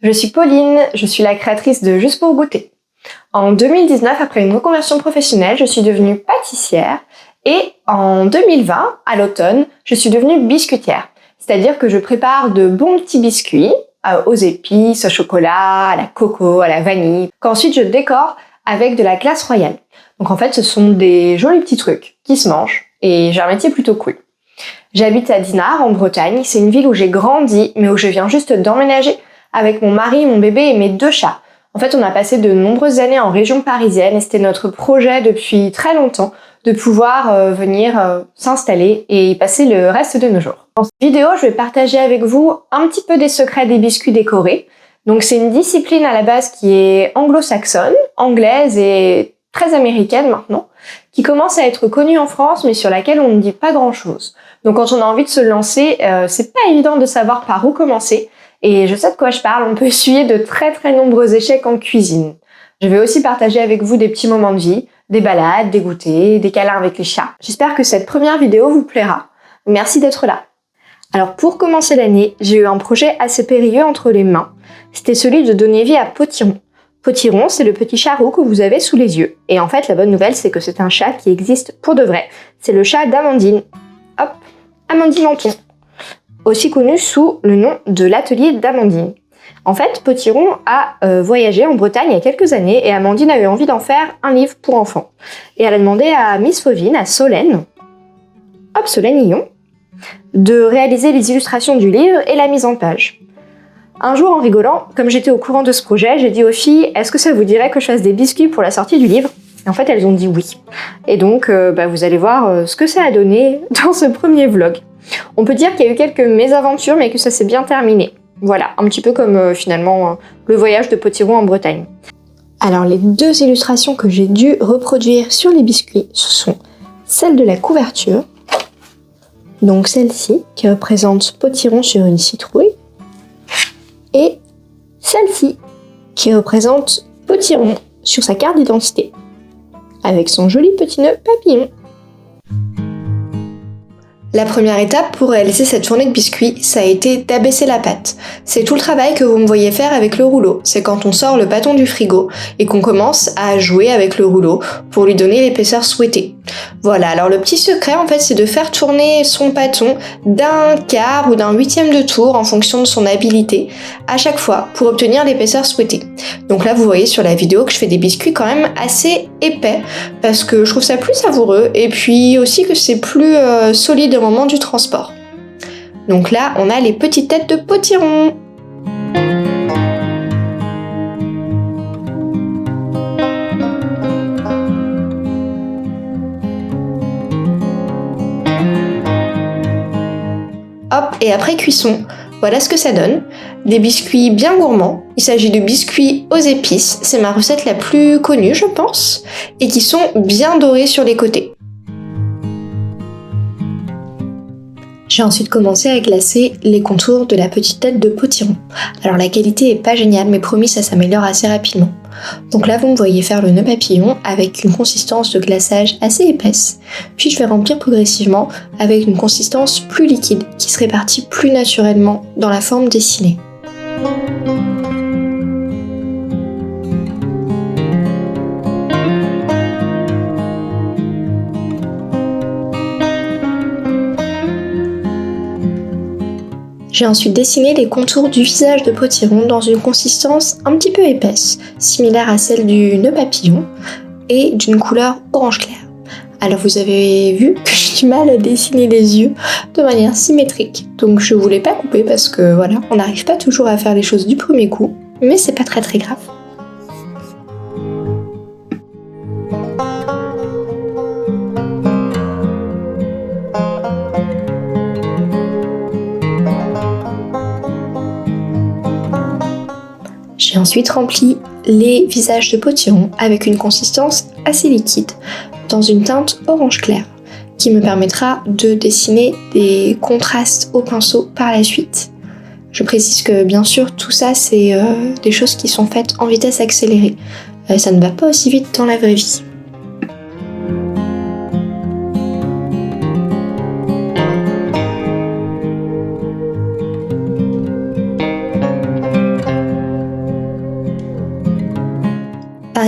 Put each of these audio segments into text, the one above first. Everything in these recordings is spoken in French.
Je suis Pauline, je suis la créatrice de Juste pour goûter. En 2019, après une reconversion professionnelle, je suis devenue pâtissière et en 2020, à l'automne, je suis devenue biscuitière. C'est-à-dire que je prépare de bons petits biscuits aux épices, au chocolat, à la coco, à la vanille, qu'ensuite je décore avec de la glace royale. Donc en fait, ce sont des jolis petits trucs qui se mangent et j'ai un métier plutôt cool. J'habite à Dinard, en Bretagne. C'est une ville où j'ai grandi, mais où je viens juste d'emménager avec mon mari, mon bébé et mes 2 chats. En fait, on a passé de nombreuses années en région parisienne et c'était notre projet depuis très longtemps de pouvoir venir s'installer et y passer le reste de nos jours. Dans cette vidéo, je vais partager avec vous un petit peu des secrets des biscuits décorés. Donc c'est une discipline à la base qui est anglo-saxonne, anglaise et très américaine maintenant, qui commence à être connue en France mais sur laquelle on ne dit pas grand-chose. Donc quand on a envie de se lancer, c'est pas évident de savoir par où commencer. Et je sais de quoi je parle, on peut essuyer de très nombreux échecs en cuisine. Je vais aussi partager avec vous des petits moments de vie, des balades, des goûters, des câlins avec les chats. J'espère que cette première vidéo vous plaira. Merci d'être là. Alors pour commencer l'année, j'ai eu un projet assez périlleux entre les mains. C'était celui de donner vie à Potiron. Potiron, c'est le petit chat roux que vous avez sous les yeux. Et en fait, la bonne nouvelle, c'est que c'est un chat qui existe pour de vrai. C'est le chat d'Amandine. Hop, Amandine Anton. Aussi connu sous le nom de l'atelier d'Amandine. En fait, Potiron a voyagé en Bretagne il y a quelques années et Amandine a eu envie d'en faire un livre pour enfants. Et elle a demandé à Miss Fauvine, à Solène, Solène Lyon, de réaliser les illustrations du livre et la mise en page. Un jour, en rigolant, comme j'étais au courant de ce projet, j'ai dit aux filles « Est-ce que ça vous dirait que je fasse des biscuits pour la sortie du livre ?» Et en fait, elles ont dit oui. Et donc, vous allez voir ce que ça a donné dans ce premier vlog. On peut dire qu'il y a eu quelques mésaventures, mais que ça s'est bien terminé. Voilà, un petit peu comme finalement le voyage de Potiron en Bretagne. Alors les 2 illustrations que j'ai dû reproduire sur les biscuits, ce sont celle de la couverture, donc celle-ci qui représente Potiron sur une citrouille, et celle-ci qui représente Potiron sur sa carte d'identité, avec son joli petit nœud papillon. La première étape pour réaliser cette fournée de biscuits, ça a été d'abaisser la pâte. C'est tout le travail que vous me voyez faire avec le rouleau. C'est quand on sort le bâton du frigo et qu'on commence à jouer avec le rouleau pour lui donner l'épaisseur souhaitée. Voilà, alors le petit secret en fait c'est de faire tourner son bâton d'un quart ou d'un 1/8 de tour en fonction de son habileté à chaque fois pour obtenir l'épaisseur souhaitée. Donc là vous voyez sur la vidéo que je fais des biscuits quand même assez épais parce que je trouve ça plus savoureux et puis aussi que c'est plus solide au moment du transport. Donc là on a les petites têtes de Potiron. Hop, et après cuisson, voilà ce que ça donne. Des biscuits bien gourmands. Il s'agit de biscuits aux épices. C'est ma recette la plus connue, je pense. Et qui sont bien dorés sur les côtés. J'ai ensuite commencé à glacer les contours de la petite tête de Potiron. Alors la qualité est pas géniale, mais promis ça s'améliore assez rapidement. Donc là vous me voyez faire le nœud papillon avec une consistance de glaçage assez épaisse. Puis je vais remplir progressivement avec une consistance plus liquide qui se répartit plus naturellement dans la forme dessinée. J'ai ensuite dessiné les contours du visage de Potiron dans une consistance un petit peu épaisse, similaire à celle du nœud papillon et d'une couleur orange clair. Alors vous avez vu que j'ai du mal à dessiner les yeux de manière symétrique, donc je voulais pas couper parce que voilà, on n'arrive pas toujours à faire les choses du premier coup, mais c'est pas très grave. J'ai ensuite rempli les visages de Potiron avec une consistance assez liquide, dans une teinte orange clair, qui me permettra de dessiner des contrastes au pinceau par la suite. Je précise que bien sûr tout ça c'est des choses qui sont faites en vitesse accélérée, ça ne va pas aussi vite dans la vraie vie.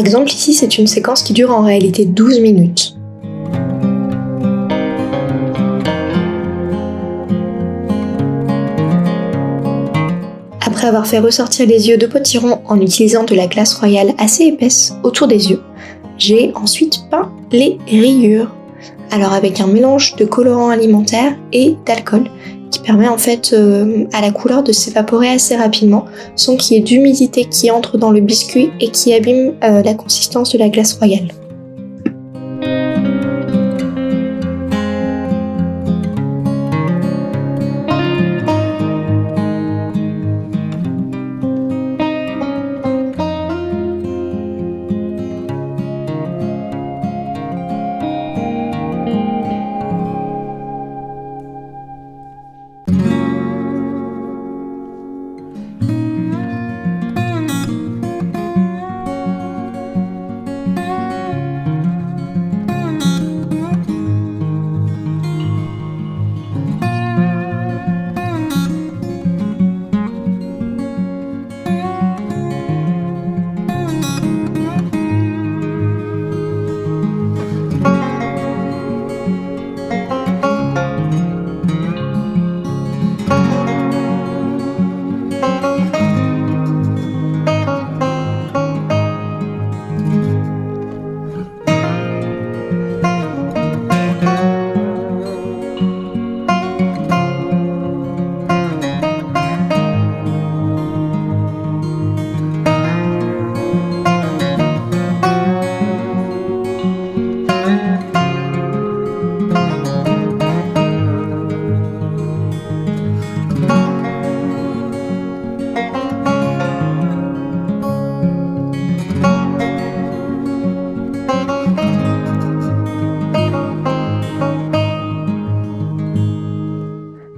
exemple, ici, c'est une séquence qui dure en réalité 12 minutes. Après avoir fait ressortir les yeux de Potiron en utilisant de la glace royale assez épaisse autour des yeux, j'ai ensuite peint les rayures. Alors avec un mélange de colorant alimentaire et d'alcool qui permet en fait à la couleur de s'évaporer assez rapidement sans qu'il y ait d'humidité qui entre dans le biscuit et qui abîme la consistance de la glace royale.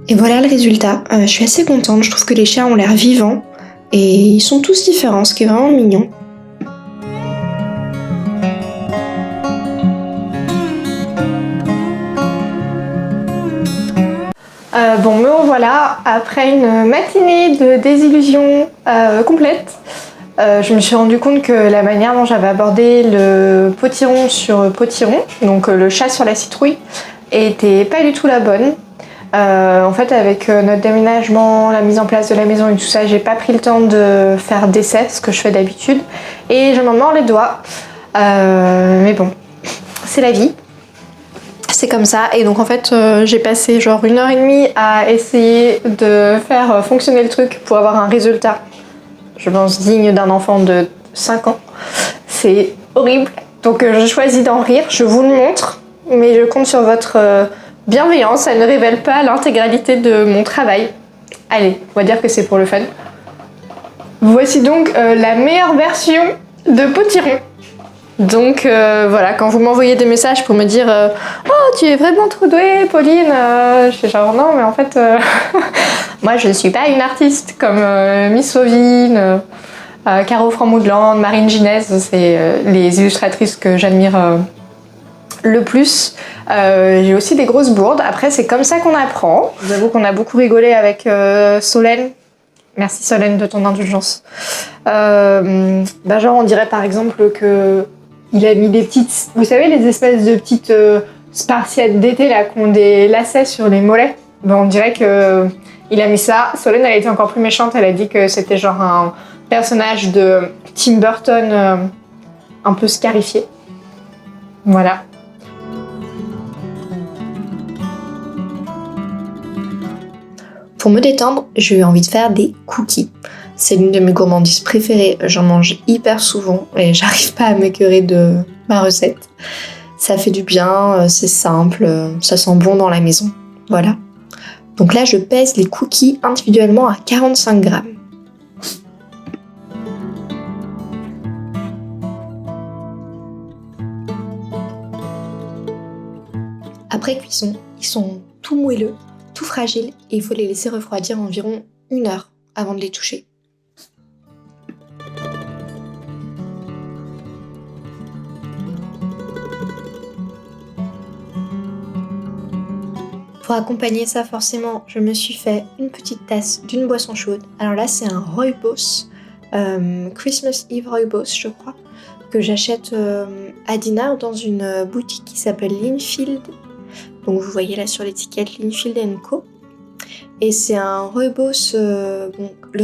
Et voilà le résultat. Je suis assez contente, je trouve que les chats ont l'air vivants et ils sont tous différents, ce qui est vraiment mignon. Bon, me revoilà après une matinée de désillusion complète. Je me suis rendu compte que la manière dont j'avais abordé le potiron sur potiron, donc le chat sur la citrouille, était pas du tout la bonne. En fait, avec notre déménagement, la mise en place de la maison et tout ça, j'ai pas pris le temps de faire d'essai, ce que je fais d'habitude, et je m'en mords les doigts. Mais bon, c'est la vie. C'est comme ça, et donc en fait j'ai passé genre 1h30 à essayer de faire fonctionner le truc pour avoir un résultat, je pense, digne d'un enfant de 5 ans. C'est horrible, donc je choisis d'en rire, je vous le montre, mais je compte sur votre bienveillance, ça ne révèle pas l'intégralité de mon travail. Allez, on va dire que c'est pour le fun. Voici donc la meilleure version de potiron. Donc voilà, quand vous m'envoyez des messages pour me dire oh, tu es vraiment trop douée, Pauline, je suis genre non, mais en fait, moi je ne suis pas une artiste comme Miss Fauvine, Caro Franmoudland, Marine Ginès, c'est les illustratrices que j'admire le plus. J'ai aussi des grosses bourdes. Après, c'est comme ça qu'on apprend. Je vous avoue qu'on a beaucoup rigolé avec Solène. Merci Solène de ton indulgence. Genre, on dirait par exemple que il a mis des petites, vous savez, les espèces de petites spartiates d'été là qui ont des lacets sur les mollets. Ben, on dirait que il a mis ça. Solène, elle a été encore plus méchante. Elle a dit que c'était genre un personnage de Tim Burton un peu scarifié. Voilà. Pour me détendre, j'ai eu envie de faire des cookies. C'est l'une de mes gourmandises préférées, j'en mange hyper souvent et j'arrive pas à m'écœurer de ma recette. Ça fait du bien, c'est simple, ça sent bon dans la maison. Voilà. Donc là, je pèse les cookies individuellement à 45 grammes. Après cuisson, ils sont tout moelleux, tout fragiles et il faut les laisser refroidir environ 1 heure avant de les toucher. Pour accompagner ça, forcément, je me suis fait une petite tasse d'une boisson chaude. Alors là, c'est un Rooibos, Christmas Eve Rooibos, je crois, que j'achète à Dinard dans une boutique qui s'appelle Linfield. Donc vous voyez là sur l'étiquette Linfield & Co. Et c'est un rooibos, le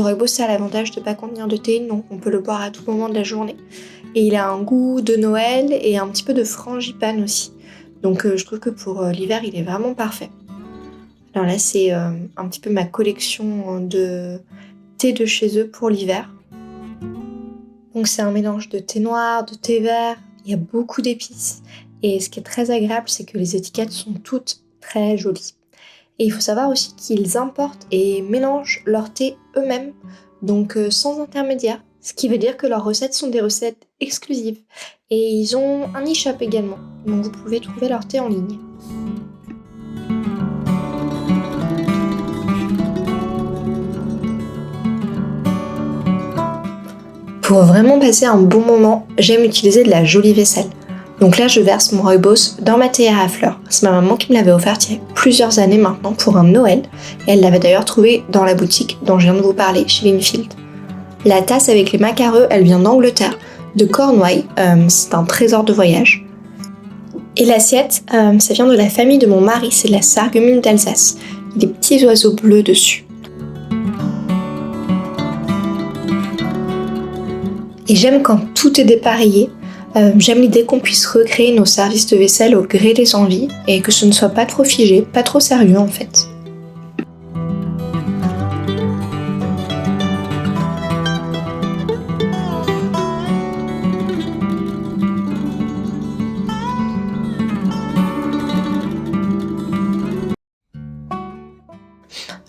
rooibos ça a l'avantage de ne pas contenir de théine, donc on peut le boire à tout moment de la journée. Et il a un goût de Noël et un petit peu de frangipane aussi. Donc je trouve que pour l'hiver il est vraiment parfait. Alors là c'est un petit peu ma collection de thé de chez eux pour l'hiver. Donc c'est un mélange de thé noir, de thé vert, il y a beaucoup d'épices. Et ce qui est très agréable, c'est que les étiquettes sont toutes très jolies. Et il faut savoir aussi qu'ils importent et mélangent leur thé eux-mêmes, donc sans intermédiaire. Ce qui veut dire que leurs recettes sont des recettes exclusives. Et ils ont un e-shop également, donc vous pouvez trouver leur thé en ligne. Pour vraiment passer un bon moment, j'aime utiliser de la jolie vaisselle. Donc là, je verse mon rooibos dans ma théière à fleurs. C'est ma maman qui me l'avait offert il y a plusieurs années maintenant pour un Noël. Et elle l'avait d'ailleurs trouvé dans la boutique dont je viens de vous parler, chez Linfield. La tasse avec les macareux, elle vient d'Angleterre, de Cornouailles. C'est un trésor de voyage. Et l'assiette, ça vient de la famille de mon mari, c'est de la sarreguemine d'Alsace. Il y a des petits oiseaux bleus dessus. Et j'aime quand tout est dépareillé. J'aime l'idée qu'on puisse recréer nos services de vaisselle au gré des envies et que ce ne soit pas trop figé, pas trop sérieux en fait.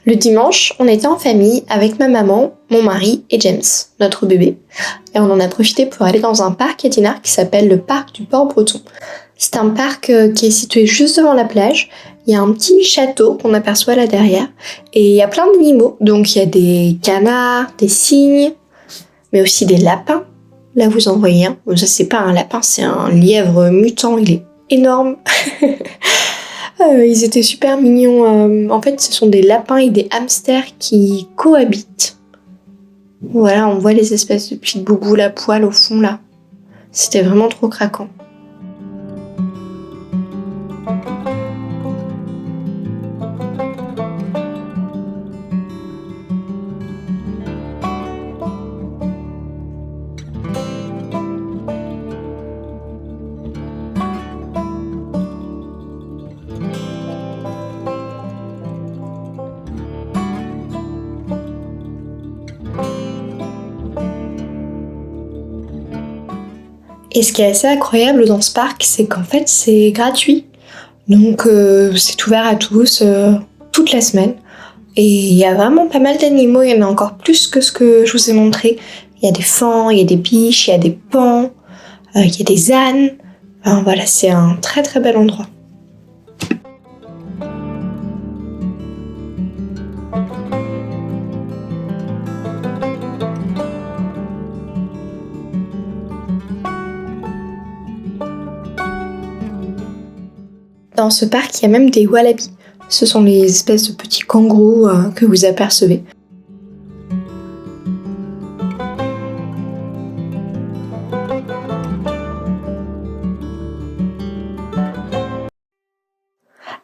Le dimanche, on était en famille avec ma maman, mon mari et James, notre bébé. Et on en a profité pour aller dans un parc à Dinard qui s'appelle le parc du Port-Breton. C'est un parc qui est situé juste devant la plage. Il y a un petit château qu'on aperçoit là derrière. Et il y a plein d'animaux. Donc il y a des canards, des cygnes, mais aussi des lapins. Là vous en voyez un. Bon, ça c'est pas un lapin, c'est un lièvre mutant. Il est énorme. Ils étaient super mignons. En fait, ce sont des lapins et des hamsters qui cohabitent. Voilà, on voit les espèces de petites bouboules à poil au fond là. C'était vraiment trop craquant. Et ce qui est assez incroyable dans ce parc, c'est qu'en fait c'est gratuit. Donc c'est ouvert à tous toute la semaine. Et il y a vraiment pas mal d'animaux, il y en a encore plus que ce que je vous ai montré. Il y a des faons, il y a des biches, il y a des paons, il y a des ânes. Enfin, voilà, c'est un très très bel endroit. Dans ce parc, il y a même des wallabies. Ce sont les espèces de petits kangourous que vous apercevez.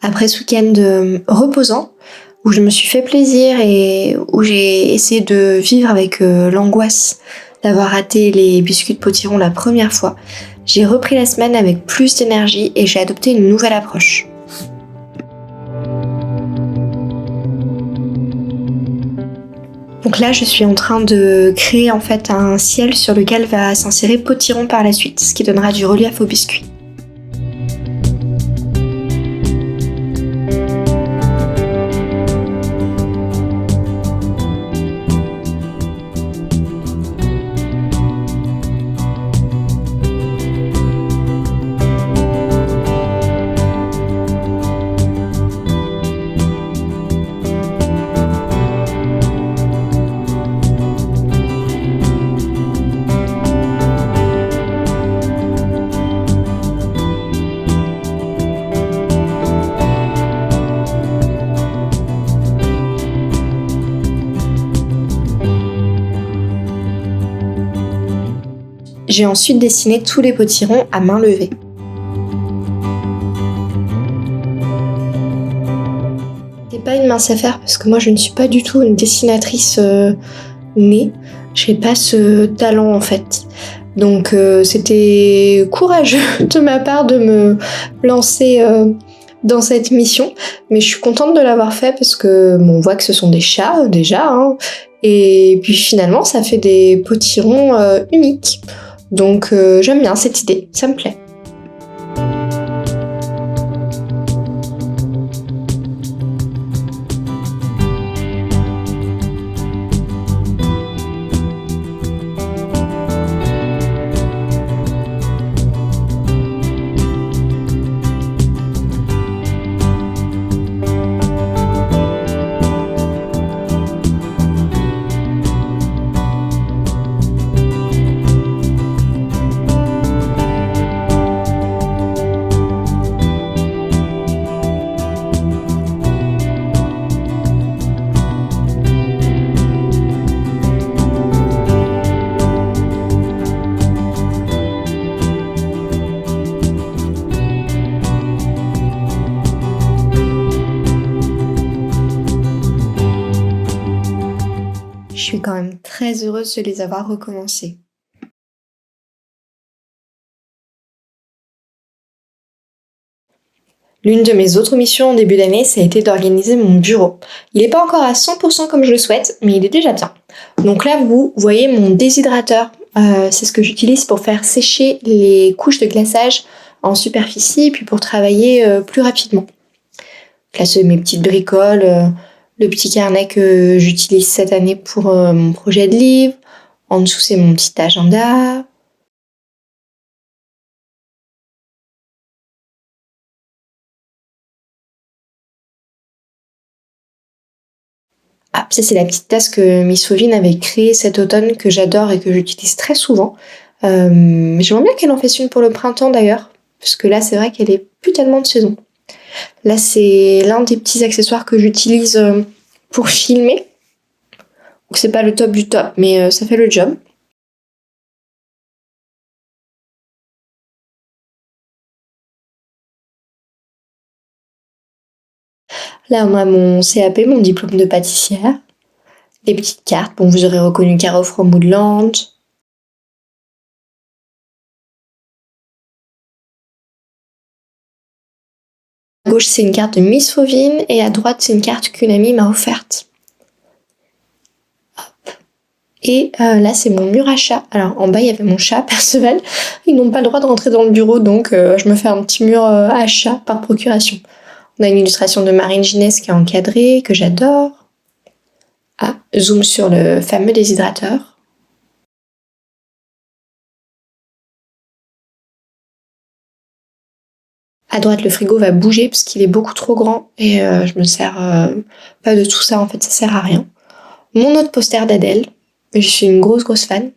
Après ce week-end reposant, où je me suis fait plaisir et où j'ai essayé de vivre avec l'angoisse d'avoir raté les biscuits de potiron la première fois, j'ai repris la semaine avec plus d'énergie et j'ai adopté une nouvelle approche. Donc là, je suis en train de créer en fait un ciel sur lequel va s'insérer potiron par la suite, ce qui donnera du relief au biscuit. J'ai ensuite dessiné tous les potirons à main levée. C'est pas une mince affaire parce que moi je ne suis pas du tout une dessinatrice née. J'ai pas ce talent en fait. Donc c'était courageux de ma part de me lancer dans cette mission, mais je suis contente de l'avoir fait parce que on voit que ce sont des chats déjà, hein, et puis finalement ça fait des potirons uniques. Donc j'aime bien cette idée, ça me plaît. Je suis quand même très heureuse de les avoir recommencés. L'une de mes autres missions en début d'année, ça a été d'organiser mon bureau. Il n'est pas encore à 100% comme je le souhaite, mais il est déjà bien. Donc là, vous voyez mon déshydrateur. C'est ce que j'utilise pour faire sécher les couches de glaçage en superficie, puis pour travailler plus rapidement. Là, c'est mes petites bricoles, le petit carnet que j'utilise cette année pour mon projet de livre. En dessous, c'est mon petit agenda. Ah, ça c'est la petite tasse que Miss Fauvine avait créée cet automne, que j'adore et que j'utilise très souvent. J'aimerais bien qu'elle en fasse une pour le printemps d'ailleurs, parce que là c'est vrai qu'elle est plus tellement de saison. Là c'est l'un des petits accessoires que j'utilise pour filmer. Donc c'est pas le top du top, mais ça fait le job. Là on a mon CAP, mon diplôme de pâtissière. Les petites cartes, bon vous aurez reconnu Caro from Woodland. À gauche c'est une carte de Miss Fauvine et à droite c'est une carte qu'une amie m'a offerte. Et là, c'est mon mur à chat. Alors, en bas, il y avait mon chat, Perceval. Ils n'ont pas le droit de rentrer dans le bureau, donc je me fais un petit mur à chat par procuration. On a une illustration de Marine Ginès qui est encadrée, que j'adore. Ah, zoom sur le fameux déshydrateur. À droite, le frigo va bouger parce qu'il est beaucoup trop grand et je me sers pas de tout ça, en fait, ça sert à rien. Mon autre poster d'Adèle. Je suis une grosse fan.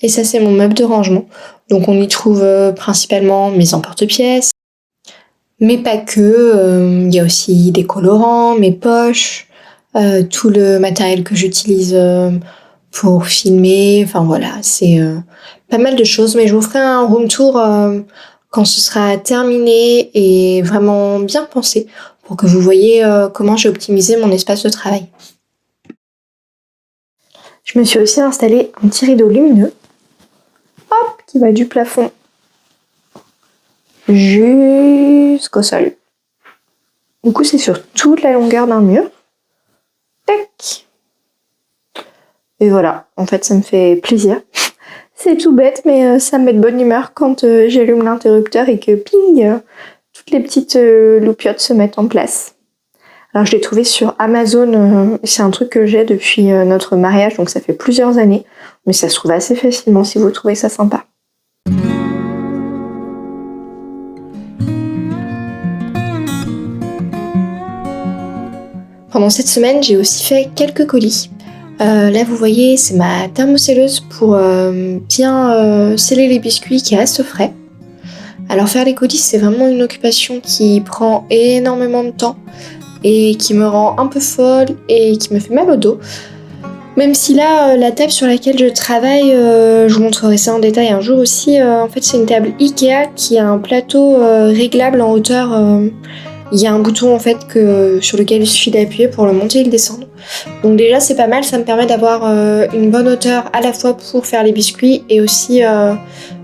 Et ça, c'est mon meuble de rangement. Donc, on y trouve principalement mes emporte-pièces, mais pas que. Il y a aussi des colorants, mes poches, tout le matériel que j'utilise pour filmer. Enfin, voilà, c'est pas mal de choses. Mais je vous ferai un room tour quand ce sera terminé et vraiment bien pensé pour que vous voyez comment j'ai optimisé mon espace de travail. Je me suis aussi installé un petit rideau lumineux, hop, qui va du plafond jusqu'au sol. Du coup, c'est sur toute la longueur d'un mur. Tac. Et voilà, en fait, ça me fait plaisir. C'est tout bête, mais ça me met de bonne humeur quand j'allume l'interrupteur et que ping, toutes les petites loupiottes se mettent en place. Alors je l'ai trouvé sur Amazon, c'est un truc que j'ai depuis notre mariage, donc ça fait plusieurs années, mais ça se trouve assez facilement si vous trouvez ça sympa. Pendant cette semaine, j'ai aussi fait quelques colis. Là vous voyez, c'est ma thermocelleuse pour bien sceller les biscuits qui restent frais. Alors faire les colis, c'est vraiment une occupation qui prend énormément de temps et qui me rend un peu folle et qui me fait mal au dos. Même si là, la table sur laquelle je travaille, je vous montrerai ça en détail un jour aussi, en fait c'est une table Ikea qui a un plateau réglable en hauteur. Il y a un bouton en fait sur lequel il suffit d'appuyer pour le monter et le descendre. Donc déjà c'est pas mal, ça me permet d'avoir une bonne hauteur à la fois pour faire les biscuits et aussi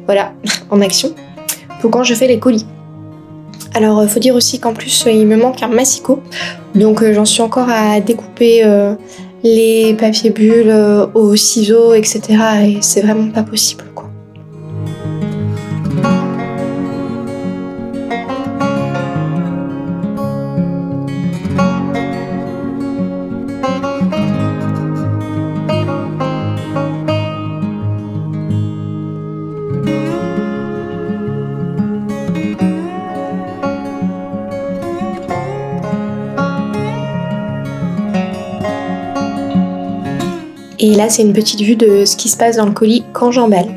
voilà, en action, pour quand je fais les colis. Alors faut dire aussi qu'en plus il me manque un massicot, donc j'en suis encore à découper les papiers bulles aux ciseaux, etc. Et c'est vraiment pas possible quoi. Et là, c'est une petite vue de ce qui se passe dans le colis quand j'emballe.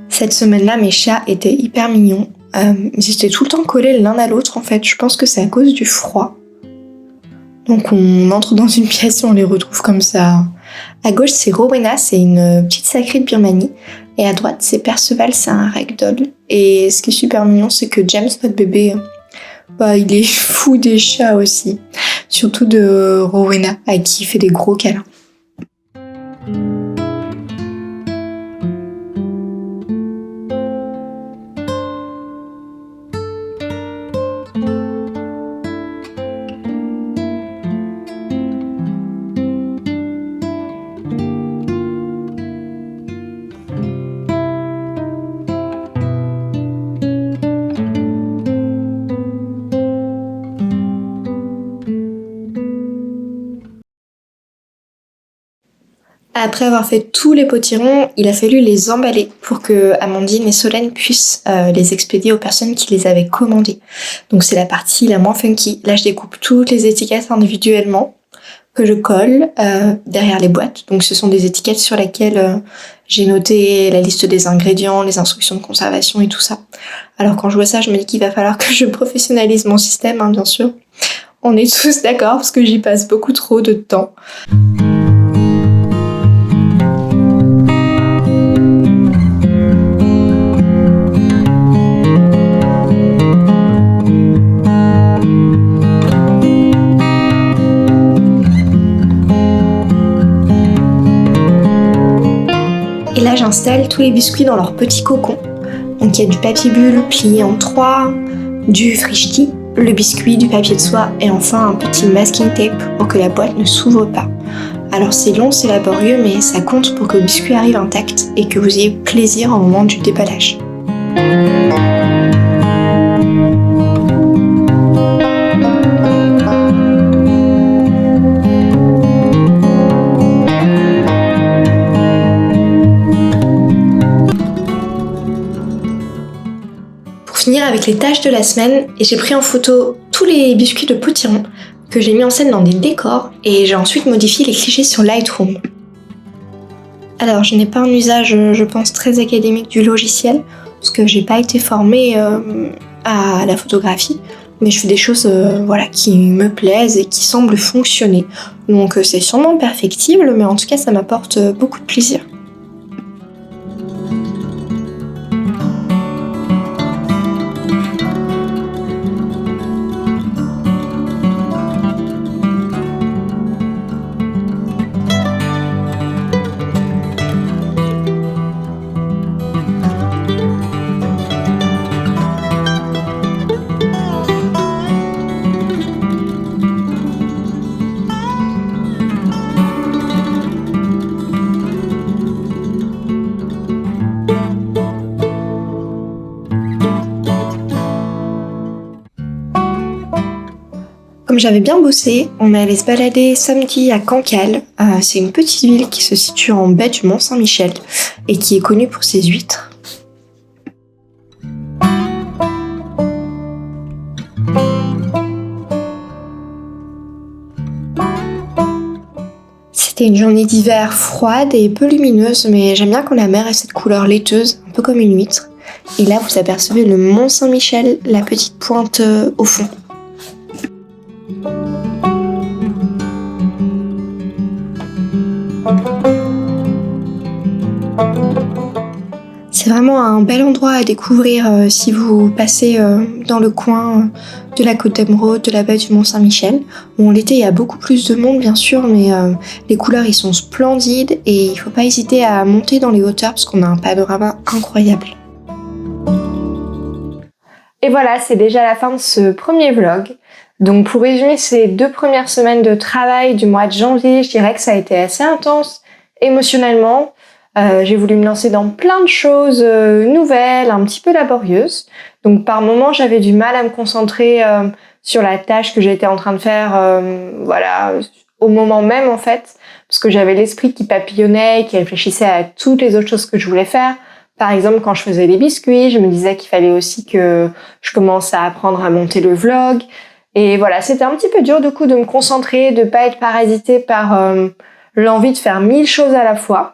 Cette semaine-là, mes chats étaient hyper mignons. Ils étaient tout le temps collés l'un à l'autre en fait. Je pense que c'est à cause du froid. Donc on entre dans une pièce et on les retrouve comme ça. À gauche c'est Rowena, c'est une petite sacrée de Birmanie. Et à droite c'est Perceval, c'est un ragdoll. Et ce qui est super mignon c'est que James, notre bébé, il est fou des chats aussi. Surtout de Rowena, à qui il fait des gros câlins. Après avoir fait tous les potirons, il a fallu les emballer pour que Amandine et Solène puissent les expédier aux personnes qui les avaient commandés. Donc c'est la partie la moins funky. Là je découpe toutes les étiquettes individuellement que je colle derrière les boîtes. Donc ce sont des étiquettes sur lesquelles j'ai noté la liste des ingrédients, les instructions de conservation et tout ça. Alors quand je vois ça, je me dis qu'il va falloir que je professionnalise mon système, hein, bien sûr. On est tous d'accord parce que j'y passe beaucoup trop de temps. Et là, j'installe tous les biscuits dans leur petit cocon. Donc il y a du papier bulle plié en 3, du frichti, le biscuit, du papier de soie et enfin un petit masking tape pour que la boîte ne s'ouvre pas. Alors c'est long, c'est laborieux, mais ça compte pour que le biscuit arrive intact et que vous ayez plaisir au moment du déballage. Finir avec les tâches de la semaine et j'ai pris en photo tous les biscuits de potiron que j'ai mis en scène dans des décors et j'ai ensuite modifié les clichés sur Lightroom. Alors je n'ai pas un usage, je pense, très académique du logiciel parce que j'ai pas été formée à la photographie, mais je fais des choses qui me plaisent et qui semblent fonctionner. Donc c'est sûrement perfectible, mais en tout cas ça m'apporte beaucoup de plaisir. Comme j'avais bien bossé, on est allé se balader samedi à Cancale. C'est une petite ville qui se situe en baie du Mont-Saint-Michel et qui est connue pour ses huîtres. C'était une journée d'hiver froide et peu lumineuse, mais j'aime bien quand la mer ait cette couleur laiteuse, un peu comme une huître. Et là, vous apercevez le Mont Saint-Michel, la petite pointe au fond. C'est vraiment un bel endroit à découvrir si vous passez dans le coin de la Côte d'Emeraude, de la baie du Mont-Saint-Michel. Bon, l'été, il y a beaucoup plus de monde, bien sûr, mais les couleurs, ils sont splendides et il ne faut pas hésiter à monter dans les hauteurs parce qu'on a un panorama incroyable. Et voilà, c'est déjà la fin de ce premier vlog. Donc pour résumer ces 2 premières semaines de travail du mois de janvier, je dirais que ça a été assez intense émotionnellement. J'ai voulu me lancer dans plein de choses nouvelles, un petit peu laborieuses. Donc par moments, j'avais du mal à me concentrer sur la tâche que j'étais en train de faire, voilà, au moment même en fait, parce que j'avais l'esprit qui papillonnait, qui réfléchissait à toutes les autres choses que je voulais faire. Par exemple, quand je faisais les biscuits, je me disais qu'il fallait aussi que je commence à apprendre à monter le vlog. Et voilà, c'était un petit peu dur du coup de me concentrer, de pas être parasitée par l'envie de faire 1000 choses à la fois.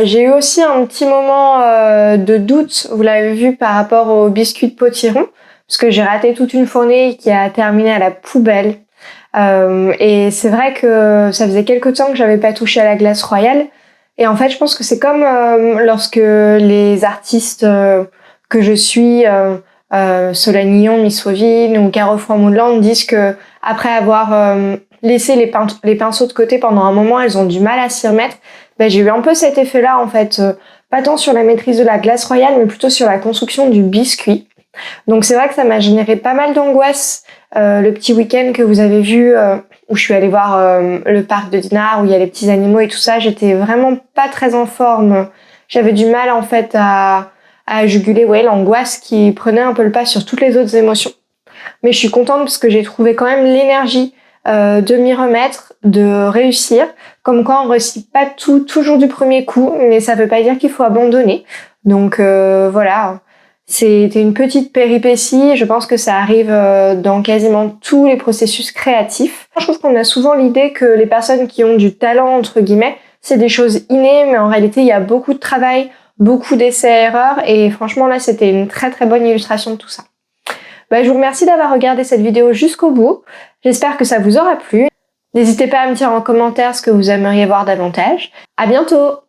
J'ai eu aussi un petit moment de doute, vous l'avez vu, par rapport aux biscuits de potiron, parce que j'ai raté toute une fournée qui a terminé à la poubelle. Et c'est vrai que ça faisait quelque temps que j'avais pas touché à la glace royale. Et en fait, je pense que c'est comme lorsque les artistes que je suis, Solène Nyon, Miss Wovine ou Caro Froment-Modeland, disent que après avoir laissé les pinceaux de côté pendant un moment, elles ont du mal à s'y remettre. Ben, j'ai eu un peu cet effet-là en fait, pas tant sur la maîtrise de la glace royale, mais plutôt sur la construction du biscuit. Donc c'est vrai que ça m'a généré pas mal d'angoisse. Le petit week-end que vous avez vu où je suis allée voir le parc de Dinard où il y a les petits animaux et tout ça, j'étais vraiment pas très en forme. J'avais du mal en fait à juguler l'angoisse qui prenait un peu le pas sur toutes les autres émotions. Mais je suis contente parce que j'ai trouvé quand même l'énergie de m'y remettre, de réussir. Comme quoi on réussit pas tout toujours du premier coup, mais ça veut pas dire qu'il faut abandonner. Donc voilà. C'était une petite péripétie, je pense que ça arrive dans quasiment tous les processus créatifs. Je trouve qu'on a souvent l'idée que les personnes qui ont du talent, entre guillemets, c'est des choses innées, mais en réalité, il y a beaucoup de travail, beaucoup d'essais-erreurs, et franchement, là, c'était une très très bonne illustration de tout ça. Je vous remercie d'avoir regardé cette vidéo jusqu'au bout. J'espère que ça vous aura plu. N'hésitez pas à me dire en commentaire ce que vous aimeriez voir davantage. À bientôt!